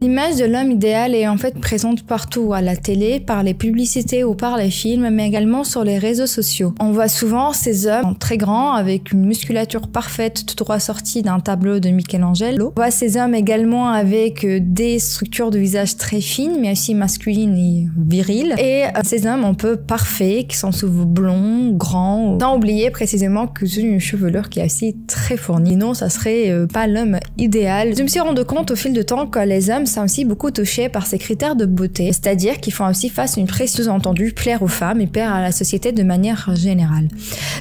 L'image de l'homme idéal est en fait présente partout, à la télé, par les publicités ou par les films, mais également sur les réseaux sociaux. On voit souvent ces hommes très grands, avec une musculature parfaite, tout droit sortie d'un tableau de Michelangelo. On voit ces hommes également avec des structures de visage très fines, mais aussi masculines et viriles. Et ces hommes un peu parfaits, qui sont souvent blonds, grands, sans oublier précisément que j'ai une chevelure qui est aussi très fournie. Sinon, ça serait pas l'homme idéal. Je me suis rendu compte au fil du temps que les hommes sont aussi beaucoup touchés par ces critères de beauté, c'est-à-dire qu'ils font aussi face à une pression sous-entendue plaire aux femmes et plaire à la société de manière générale.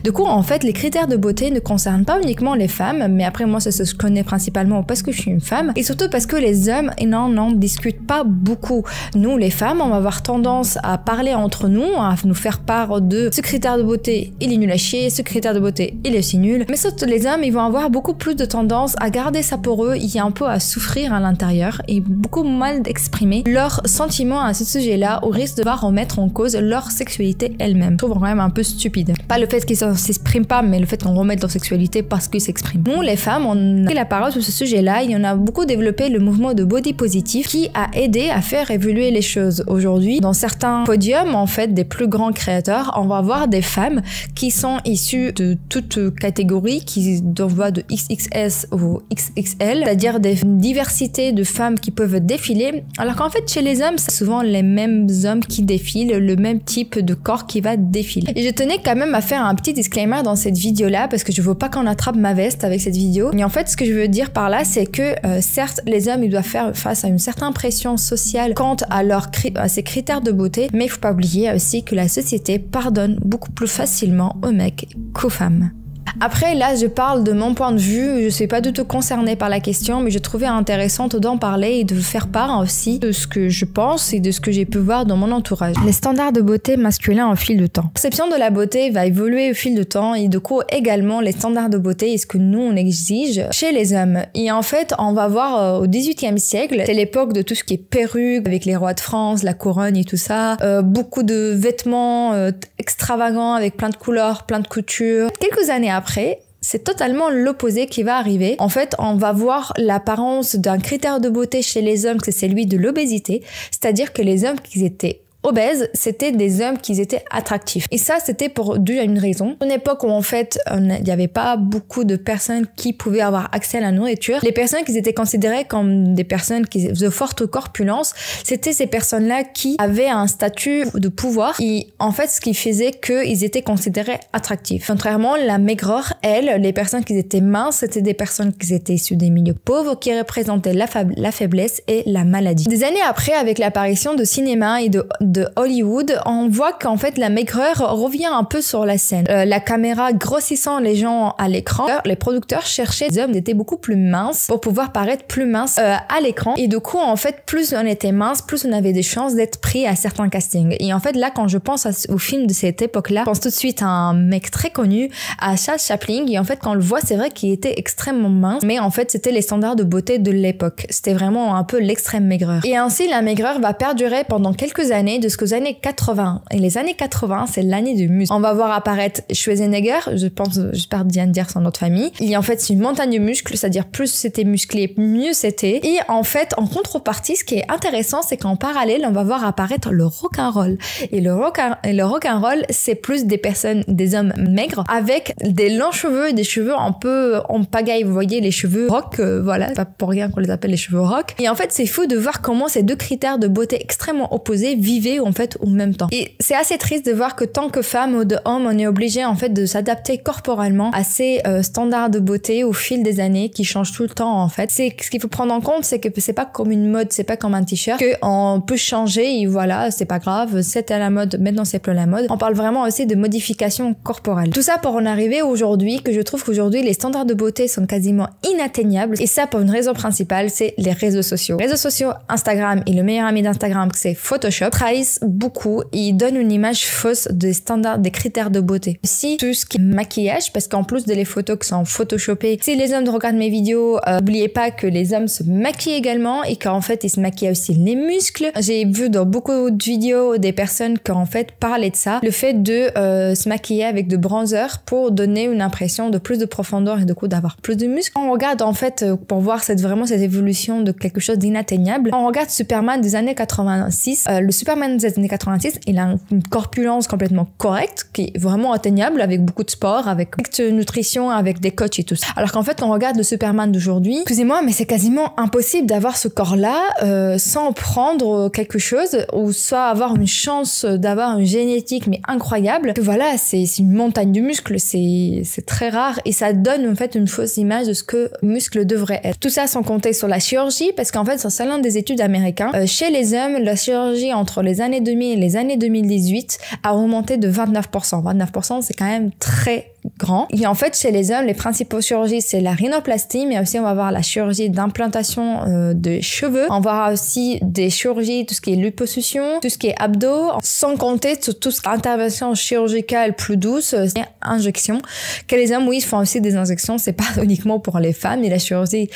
Du coup, en fait, les critères de beauté ne concernent pas uniquement les femmes, mais après moi, ça se connaît principalement parce que je suis une femme, et surtout parce que les hommes n'en discutent pas beaucoup. Nous, les femmes, on va avoir tendance à parler entre nous, à nous faire part de ce critère de beauté, il est nul à chier, ce critère de beauté, il est aussi nul. Mais surtout, les hommes, ils vont avoir beaucoup plus de tendance à garder ça pour eux, il y a un peu à souffrir à l'intérieur, et beaucoup mal d'exprimer leurs sentiments à ce sujet-là, au risque de voir remettre en cause leur sexualité elle-même. Je trouve quand même un peu stupide. Pas le fait qu'ils s'expriment pas, mais le fait qu'on remette leur sexualité parce qu'ils s'expriment. Nous, les femmes, on a pris la parole sur ce sujet-là et on a beaucoup développé le mouvement de body positive qui a aidé à faire évoluer les choses. Aujourd'hui, dans certains podiums, en fait, des plus grands créateurs, on va voir des femmes qui sont issues de toutes catégories, qui voient de XXS ou XXL, c'est-à-dire des diversités de femmes qui peuvent défiler, alors qu'en fait chez les hommes c'est souvent les mêmes hommes qui défilent, le même type de corps qui va défiler. Et je tenais quand même à faire un petit disclaimer dans cette vidéo là parce que je veux pas qu'on attrape ma veste avec cette vidéo. Et en fait ce que je veux dire par là c'est que certes les hommes ils doivent faire face à une certaine pression sociale quant à ces critères de beauté, mais il faut pas oublier aussi que la société pardonne beaucoup plus facilement aux mecs qu'aux femmes. Après, là, je parle de mon point de vue, je suis pas du tout concernée par la question, mais je trouvais intéressant d'en parler et de faire part aussi de ce que je pense et de ce que j'ai pu voir dans mon entourage. Les standards de beauté masculins au fil du temps. La perception de la beauté va évoluer au fil du temps et du coup également les standards de beauté et ce que nous on exige chez les hommes. Et en fait, on va voir au XVIIIe siècle, c'est l'époque de tout ce qui est perruque avec les rois de France, la couronne et tout ça, beaucoup de vêtements extravagants avec plein de couleurs, plein de coutures. Quelques années après, c'est totalement l'opposé qui va arriver. En fait, on va voir l'apparence d'un critère de beauté chez les hommes, que c'est celui de l'obésité, c'est-à-dire que les hommes qui étaient obèses, c'était des hommes qui étaient attractifs. Et ça, c'était pour dû à une raison. Une époque où en fait, il n'y avait pas beaucoup de personnes qui pouvaient avoir accès à la nourriture. Les personnes qui étaient considérées comme des personnes de forte corpulence, c'était ces personnes-là qui avaient un statut de pouvoir. Et en fait, ce qui faisait qu'ils étaient considérés attractifs. Contrairement, la maigreur, les personnes qui étaient minces, c'était des personnes qui étaient issues des milieux pauvres, qui représentaient la faiblesse et la maladie. Des années après, avec l'apparition de cinéma et de Hollywood, on voit qu'en fait la maigreur revient un peu sur la scène. La caméra grossissant les gens à l'écran, les producteurs cherchaient des hommes qui étaient beaucoup plus minces pour pouvoir paraître plus minces à l'écran. Et du coup, en fait, plus on était mince, plus on avait des chances d'être pris à certains castings. Et en fait, là, quand je pense au film de cette époque-là, je pense tout de suite à un mec très connu, à Charles Chaplin. Et en fait, quand on le voit, c'est vrai qu'il était extrêmement mince, mais en fait, c'était les standards de beauté de l'époque. C'était vraiment un peu l'extrême maigreur. Et ainsi, la maigreur va perdurer pendant quelques années jusqu'aux années 80. Et les années 80, c'est l'année du muscle. On va voir apparaître Schwarzenegger, j'espère bien dire son autre famille. Il y a en fait une montagne de muscles, c'est-à-dire plus c'était musclé, mieux c'était. Et en fait, en contrepartie, ce qui est intéressant, c'est qu'en parallèle, on va voir apparaître le rock'n'roll. Et le rock'n'roll, c'est plus des hommes maigres, avec des longs cheveux et des cheveux un peu en pagaille. Vous voyez, les cheveux rock, voilà, c'est pas pour rien qu'on les appelle les cheveux rock. Et en fait, c'est fou de voir comment ces deux critères de beauté extrêmement opposés vivaient en fait au même temps. Et c'est assez triste de voir que tant que femme ou de homme, on est obligé en fait de s'adapter corporellement à ces standards de beauté au fil des années qui changent tout le temps en fait. C'est ce qu'il faut prendre en compte, c'est que c'est pas comme une mode, c'est pas comme un t-shirt que on peut changer et voilà, c'est pas grave, c'était à la mode, maintenant c'est plus la mode. On parle vraiment aussi de modification corporelle. Tout ça pour en arriver aujourd'hui, que je trouve qu'aujourd'hui les standards de beauté sont quasiment inatteignables et ça pour une raison principale, c'est les réseaux sociaux. Les réseaux sociaux, Instagram et le meilleur ami d'Instagram, c'est Photoshop, trahissent généralise beaucoup et il donne une image fausse des standards, des critères de beauté. Aussi, tout ce qui est maquillage, parce qu'en plus de les photos qui sont photoshopées, si les hommes regardent mes vidéos, n'oubliez pas que les hommes se maquillent également et qu'en fait, ils se maquillent aussi les muscles. J'ai vu dans beaucoup de vidéos des personnes qui en fait parlaient de ça, le fait de se maquiller avec de bronzer pour donner une impression de plus de profondeur et du coup d'avoir plus de muscles. On regarde en fait pour voir vraiment cette évolution de quelque chose d'inatteignable. On regarde Superman des années 86. Le Superman des années 86, il a une corpulence complètement correcte qui est vraiment atteignable avec beaucoup de sport, avec nutrition, avec des coachs et tout ça. Alors qu'en fait, on regarde le Superman d'aujourd'hui. Excusez-moi, mais c'est quasiment impossible d'avoir ce corps-là sans prendre quelque chose ou soit avoir une chance d'avoir une génétique mais incroyable. Voilà, c'est une montagne de muscles, c'est très rare et ça donne en fait une fausse image de ce que muscle devrait être. Tout ça sans compter sur la chirurgie parce qu'en fait, selon des études américaines, chez les hommes, la chirurgie entre les années 2000 et les années 2018 a remonté de 29%. 29%, c'est quand même très grand. Et en fait, chez les hommes, les principaux chirurgies, c'est la rhinoplastie, mais aussi on va avoir la chirurgie d'implantation de cheveux. On va avoir aussi des chirurgies, tout ce qui est liposuction, tout ce qui est abdos, sans compter tout ce qui est intervention chirurgicale plus douce, c'est injection. Que les hommes, oui, ils font aussi des injections, c'est pas uniquement pour les femmes, et la chirurgie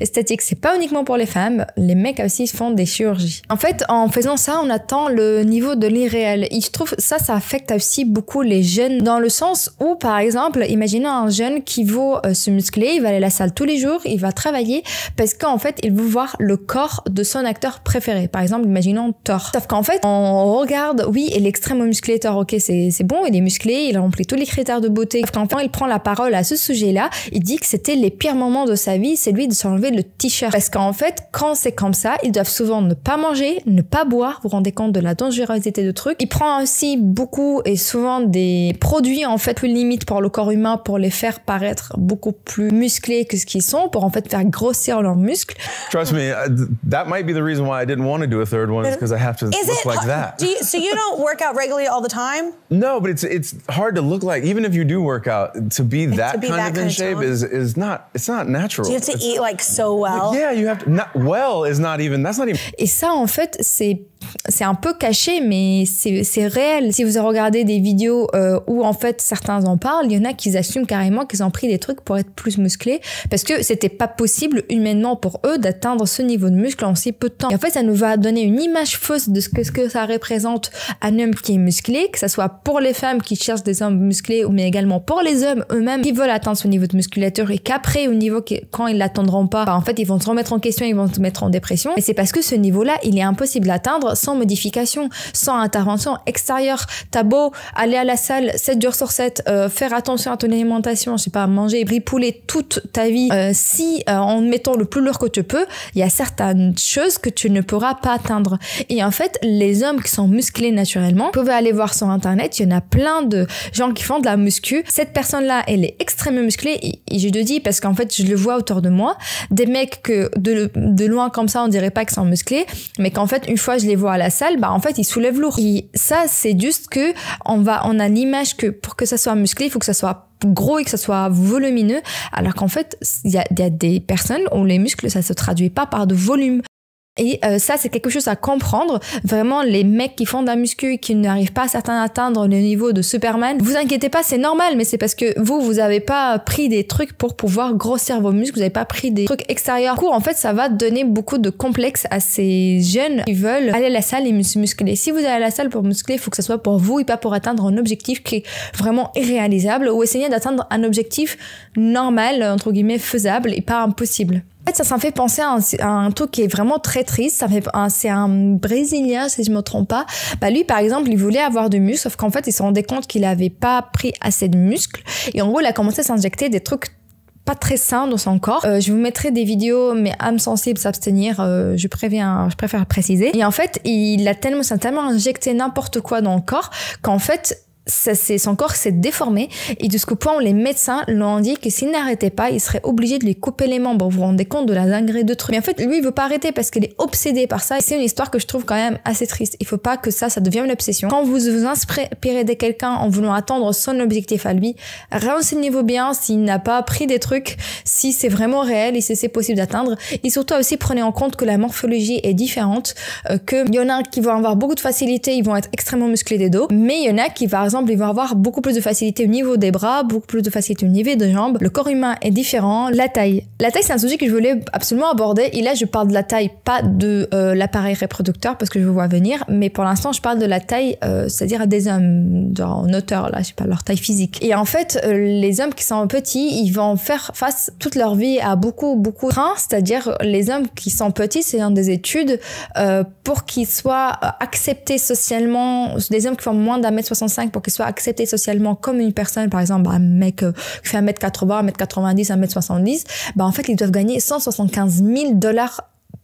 esthétique, c'est pas uniquement pour les femmes, les mecs aussi font des chirurgies. En fait, en faisant ça, on atteint le niveau de l'irréel. Et je trouve ça affecte aussi beaucoup les jeunes dans le sens où, par exemple, imaginez un jeune qui veut se muscler, il va aller à la salle tous les jours, il va travailler parce qu'en fait, il veut voir le corps de son acteur préféré. Par exemple, imaginons Thor. Sauf qu'en fait, on regarde, oui, il est extrêmement musclé, Thor, ok, c'est bon, il est musclé, il remplit tous les critères de beauté. Sauf qu'enfin, il prend la parole à ce sujet-là, il dit que c'était les pires moments de sa vie, c'est lui de s'enlever le t-shirt. Parce qu'en fait, quand c'est comme ça, ils doivent souvent ne pas manger, ne pas boire, vous vous rendez compte de la dangerosité de trucs. Il prend aussi beaucoup et souvent des produits en fait plus limites pour le corps humain pour les faire paraître beaucoup plus musclés que ce qu'ils sont, pour en fait faire grossir leurs muscles. Trust me, that might be the reason why I didn't want to do a third one is because I have to look like that. So you don't work out regularly all the time? No, but it's hard to look like, even if you do work out, to be that kind of in shape is not, it's not natural. Do you have to eat like so well? Yeah, you have to, well is not even, that's not even. Et ça en fait c'est un peu caché, mais c'est réel. Si vous regardez des vidéos où en fait certains en parlent, il y en a qui assument carrément qu'ils ont pris des trucs pour être plus musclés parce que c'était pas possible humainement pour eux d'atteindre ce niveau de muscle en si peu de temps. Et en fait, ça nous va donner une image fausse de ce que ça représente un homme qui est musclé, que ça soit pour les femmes qui cherchent des hommes musclés, mais également pour les hommes eux-mêmes qui veulent atteindre ce niveau de musculature et qu'après, au niveau quand ils l'atteindront pas, en fait, ils vont se remettre en question, ils vont se mettre en dépression. Et c'est parce que ce niveau-là, il est impossible à atteindre sans modification, sans intervention extérieure. T'as beau aller à la salle 7 jours sur 7, faire attention à ton alimentation, je sais pas, manger, bripouler toute ta vie, en mettant le plus lourd que tu peux, il y a certaines choses que tu ne pourras pas atteindre. Et en fait, les hommes qui sont musclés naturellement, vous pouvez aller voir sur internet, il y en a plein de gens qui font de la muscu. Cette personne-là, elle est extrêmement musclée et je le dis parce qu'en fait, je le vois autour de moi, des mecs que de loin comme ça, on dirait pas qu'ils sont musclés, mais qu'en fait, une fois je les vois à la salle, en fait, ils soulèvent lourd. Et ça, c'est juste que on a l'image que pour que ça soit musclé, il faut que ça soit gros et que ça soit volumineux, alors qu'en fait, il y a des personnes où les muscles, ça se traduit pas par de volume. Et ça, c'est quelque chose à comprendre. Vraiment, les mecs qui font de la muscu et qui n'arrivent pas à atteindre le niveau de Superman, vous inquiétez pas, c'est normal, mais c'est parce que vous avez pas pris des trucs pour pouvoir grossir vos muscles, vous avez pas pris des trucs extérieurs. Du coup, en fait, ça va donner beaucoup de complexes à ces jeunes qui veulent aller à la salle et se muscler. Si vous allez à la salle pour muscler, il faut que ça soit pour vous et pas pour atteindre un objectif qui est vraiment irréalisable ou essayer d'atteindre un objectif normal, entre guillemets, faisable et pas impossible. En fait, ça me fait penser à un truc qui est vraiment très triste. C'est un Brésilien, si je me trompe pas. Lui, par exemple, il voulait avoir de muscles, sauf qu'en fait, il se rendait compte qu'il avait pas pris assez de muscles. Et en gros, il a commencé à s'injecter des trucs pas très sains dans son corps. Je vous mettrai des vidéos, mais âme sensible, s'abstenir, je préfère préciser. Et en fait, ça a tellement injecté n'importe quoi dans le corps qu'en fait, son corps s'est déformé et jusqu'au point où les médecins l'ont dit que s'il n'arrêtait pas, il serait obligé de lui couper les membres. Vous vous rendez compte de la dinguerie de trucs. Mais en fait, lui, il veut pas arrêter parce qu'il est obsédé par ça. Et c'est une histoire que je trouve quand même assez triste. Il faut pas que ça devienne une obsession. Quand vous vous inspirez de quelqu'un en voulant atteindre son objectif à lui, renseignez-vous bien s'il n'a pas pris des trucs, si c'est vraiment réel et si c'est possible d'atteindre. Et surtout aussi, prenez en compte que la morphologie est différente, qu'il y en a qui vont avoir beaucoup de facilité, ils vont être extrêmement musclés des dos, mais il y en a qui, par exemple, ils vont avoir beaucoup plus de facilité au niveau des bras, beaucoup plus de facilité au niveau des jambes. Le corps humain est différent. La taille, c'est un sujet que je voulais absolument aborder. Et là, je parle de la taille, pas de l'appareil reproducteur, parce que je vous vois venir. Mais pour l'instant, je parle de la taille, c'est-à-dire des hommes, genre en hauteur, là, je sais pas, leur taille physique. Et en fait, les hommes qui sont petits, ils vont faire face toute leur vie à beaucoup de freins. C'est-à-dire, les hommes qui sont petits, c'est dans des études, pour qu'ils soient acceptés socialement, des hommes qui font moins d'1m65 pour qu'ils soient acceptés socialement comme une personne, par exemple, un mec qui fait 1m80, 1m90, 1m70, en fait, ils doivent gagner $175 000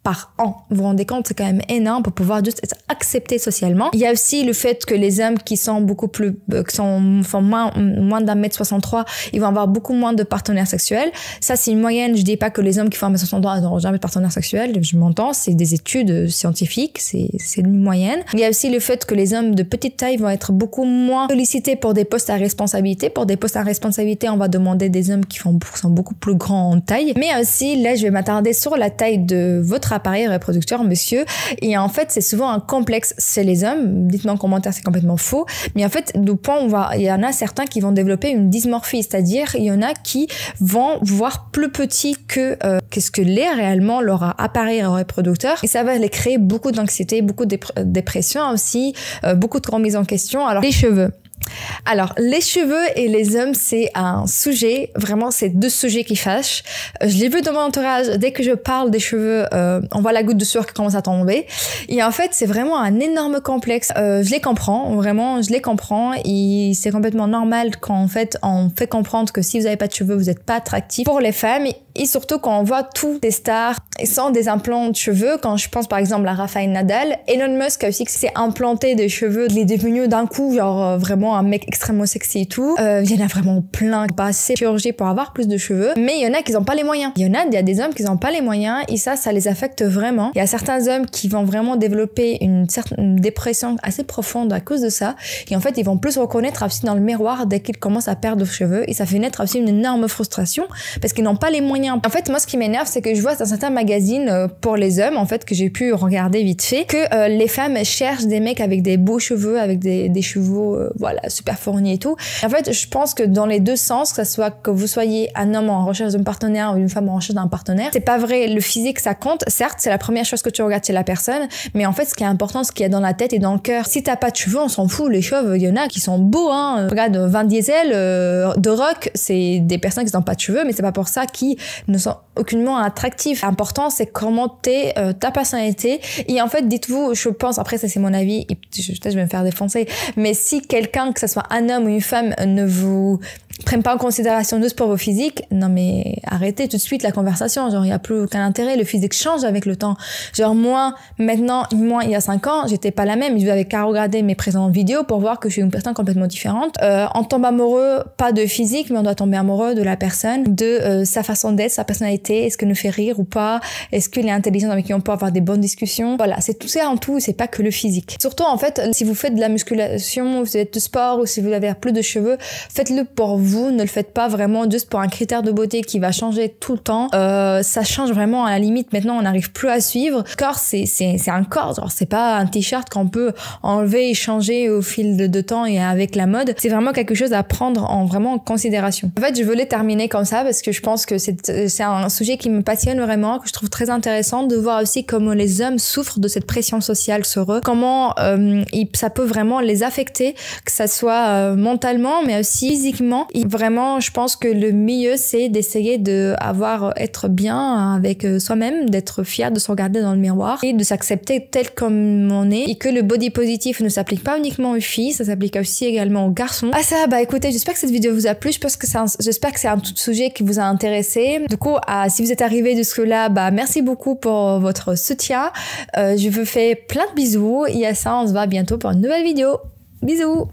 par an. Vous vous rendez compte, c'est quand même énorme pour pouvoir juste être accepté socialement. Il y a aussi le fait que les hommes qui sont beaucoup plus, font moins d'1m63, ils vont avoir beaucoup moins de partenaires sexuels. Ça, c'est une moyenne. Je dis pas que les hommes qui font 1m63 n'auront jamais de partenaires sexuels. Je m'entends, c'est des études scientifiques, c'est une moyenne. Il y a aussi le fait que les hommes de petite taille vont être beaucoup moins sollicités pour des postes à responsabilité. Pour des postes à responsabilité, on va demander des hommes qui sont beaucoup plus grands en taille. Mais aussi, là, je vais m'attarder sur la taille de votre appareil reproducteur, monsieur. Et en fait, c'est souvent un complexe chez les hommes. Dites-moi en commentaire, c'est complètement faux. Mais en fait, du point où il y en a certains qui vont développer une dysmorphie, c'est-à-dire il y en a qui vont voir plus petit que qu'est-ce que l'est réellement leur appareil reproducteur. Et ça va les créer beaucoup d'anxiété, beaucoup de dépression aussi, beaucoup de remise en question. Alors, les cheveux. Alors, les cheveux et les hommes, c'est un sujet, vraiment, c'est deux sujets qui fâchent. Je l'ai vu dans mon entourage, dès que je parle des cheveux, on voit la goutte de sueur qui commence à tomber. Et en fait, c'est vraiment un énorme complexe. Je les comprends, vraiment, je les comprends. Et c'est complètement normal quand, en fait, on fait comprendre que si vous n'avez pas de cheveux, vous n'êtes pas attractif pour les femmes. Et surtout quand on voit tous les stars sans des implants de cheveux, quand je pense par exemple à Rafael Nadal, Elon Musk a aussi que s'est implanté des cheveux, il est devenu d'un coup genre vraiment un mec extrêmement sexy et tout. Il y en a vraiment plein qui pas assez chirurgie pour avoir plus de cheveux, mais il y en a qui n'ont pas les moyens. Il y a des hommes qui n'ont pas les moyens et ça les affecte vraiment. Il y a certains hommes qui vont vraiment développer une dépression assez profonde à cause de ça et en fait ils vont plus se reconnaître aussi dans le miroir dès qu'ils commencent à perdre de cheveux et ça fait naître aussi une énorme frustration parce qu'ils n'ont pas les moyens. En fait, moi, ce qui m'énerve, c'est que je vois dans certains magazines pour les hommes, en fait, que j'ai pu regarder vite fait, que les femmes cherchent des mecs avec des beaux cheveux, avec des cheveux, voilà, super fournis et tout. En fait, je pense que dans les deux sens, que ça soit que vous soyez un homme en recherche d'un partenaire ou une femme en recherche d'un partenaire, c'est pas vrai. Le physique, ça compte. Certes, c'est la première chose que tu regardes chez la personne, mais en fait, ce qui est important, ce qu'il y a dans la tête et dans le cœur. Si t'as pas de cheveux, on s'en fout. Les cheveux, il y en a qui sont beaux, hein. Regarde, Vin Diesel, The Rock, c'est des personnes qui n'ont pas de cheveux, mais c'est pas pour ça qu'ils ne sont aucunement attractifs. L'important, c'est comment t'es, ta personnalité. Et en fait, dites-vous, je pense, après ça c'est mon avis, et peut-être je vais me faire défoncer, mais si quelqu'un, que ce soit un homme ou une femme, ne vous prennent pas en considération juste pour vos physiques, non mais arrêtez tout de suite la conversation, genre il y a plus aucun intérêt, le physique change avec le temps. Genre moi, maintenant, il y a 5 ans, j'étais pas la même, je n'avais qu'à regarder mes présentes vidéos pour voir que je suis une personne complètement différente. On tombe amoureux, pas de physique, mais on doit tomber amoureux de la personne, de sa façon d'être, sa personnalité, est-ce qu'elle nous fait rire ou pas, est-ce qu'il est intelligent avec qui on peut avoir des bonnes discussions. Voilà, c'est tout ça en tout, c'est pas que le physique. Surtout en fait, si vous faites de la musculation, vous faites du sport ou si vous avez plus de cheveux, faites-le pour vous, ne le faites pas vraiment juste pour un critère de beauté qui va changer tout le temps. Ça change vraiment à la limite. Maintenant, on n'arrive plus à suivre. Le corps, c'est un corps. Genre, c'est pas un t-shirt qu'on peut enlever et changer au fil de temps et avec la mode. C'est vraiment quelque chose à prendre vraiment en considération. En fait, je voulais terminer comme ça parce que je pense que c'est un sujet qui me passionne vraiment, que je trouve très intéressant de voir aussi comment les hommes souffrent de cette pression sociale sur eux, comment ça peut vraiment les affecter, que ça soit mentalement, mais aussi physiquement. Et vraiment, je pense que le mieux, c'est d'essayer être bien avec soi-même, d'être fier de se regarder dans le miroir et de s'accepter tel comme on est, et que le body positif ne s'applique pas uniquement aux filles, ça s'applique aussi également aux garçons. Ah ça, écoutez, j'espère que cette vidéo vous a plu, j'espère que c'est un tout sujet qui vous a intéressé. Du coup, si vous êtes arrivé jusque-là, merci beaucoup pour votre soutien. Je vous fais plein de bisous et à ça, on se voit bientôt pour une nouvelle vidéo. Bisous!